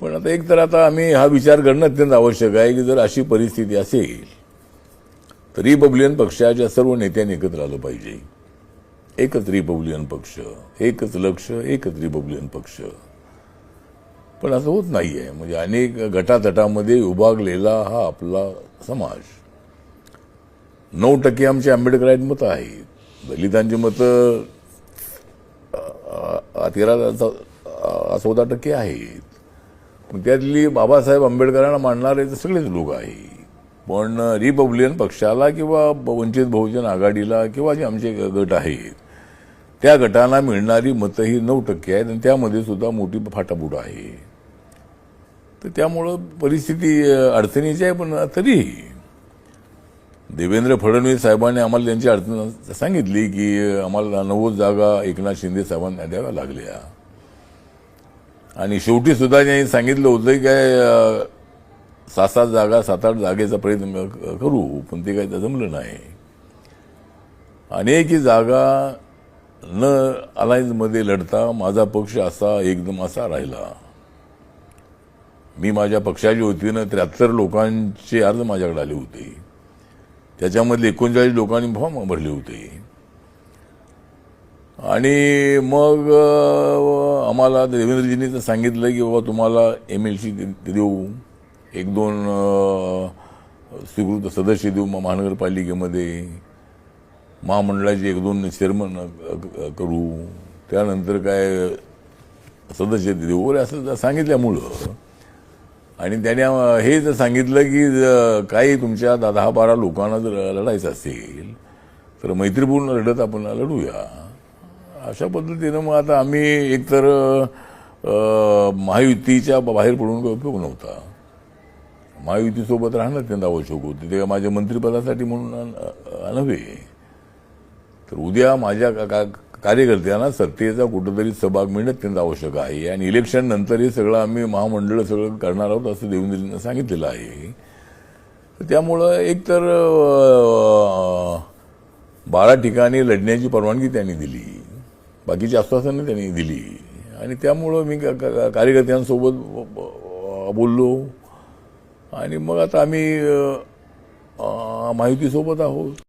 पण आता आम्ही हा विचार करणं अत्यंत आवश्यक आहे की जर अशी परिस्थिती असेल तर रिपब्लिकन पक्षाच्या सर्व नेत्यांनी एकत्र आलं पाहिजे. एकच रिपब्लिकन पक्ष, एकच लक्ष, एकच रिपब्लिकन पक्ष. पण असं होत नाहीये. म्हणजे अनेक गटातटामध्ये विभागलेला हा आपला समाज. 9% आमची आंबेडकरांची मतं आहेत, दलितांची मतं 13-14% आहेत. पण त्यातली बाबासाहेब आंबेडकरांना मानणारे तर सगळेच लोक आहेत. पण रिपब्लिकन पक्षाला किंवा वंचित बहुजन आघाडीला किंवा जे आमचे गट आहेत त्या गटांना मिळणारी मतं ही 9% आहेत आणि त्यामध्ये सुद्धा मोठी फाटाफूट आहे. तर त्यामुळं परिस्थिती अडचणीची आहे. पण तरीही देवेंद्र फडणवीस साहेबांनी आम्हाला त्यांची अडचण सांगितली की आम्हाला 90 जागा एकनाथ शिंदे साहेबांना द्याव्या लागल्या आणि शेवटी सुद्धा त्यांनी सांगितलं होतं की काय 7-8 जागेचा प्रयत्न करू, पण ते काही जमलं नाही. अनेक जागा न अलायन्समध्ये लढता माझा पक्ष एकदम असा राहिला. मी माझ्या पक्षाच्या वतीनं 73 लोकांचे अर्ज माझ्याकडे आले होते. त्याच्यामधले 39 लोकांनी फॉर्म भरले होते. आणि मग आम्हाला देवेंद्रजींनी तर सांगितलं की बाबा तुम्हाला MLC देऊ, 1-2 स्वीकृत सदस्य देऊ महानगरपालिकेमध्ये, महामंडळाचे 1-2 चेअरमन करू, त्यानंतर काय सदस्य देऊ वगैरे असं सांगितल्यामुळं आणि त्याने हे जर सांगितलं की काही तुमच्या 10-12 लोकांना जर लढायचं असेल तर मैत्रीपूर्ण लढत आपण लढूया. अशा पद्धतीनं मग आता आम्ही एकतर महायुतीच्या बाहेर पडून काही उपयोग नव्हता. महायुतीसोबत राहणं अत्यंत आवश्यक होतं. ते माझ्या मंत्रिपदासाठी म्हणून नव्हे, तर उद्या माझ्या कार्यकर्त्यांना सत्तेचा कुठंतरी सहभाग मिळणं अत्यंत आवश्यक आहे. आणि इलेक्शन नंतर हे सगळं आम्ही महामंडळ सगळं करणार आहोत असं देवेंद्रजींनी सांगितलेलं आहे. त्यामुळं एकतर 12 ठिकाणी लढण्याची परवानगी त्यांनी दिली, बाकीची आश्वासनं त्यांनी दिली आणि त्यामुळं मी कार्यकर्त्यांसोबत बोललो आणि मग आता आम्ही महायुतीसोबत आहोत.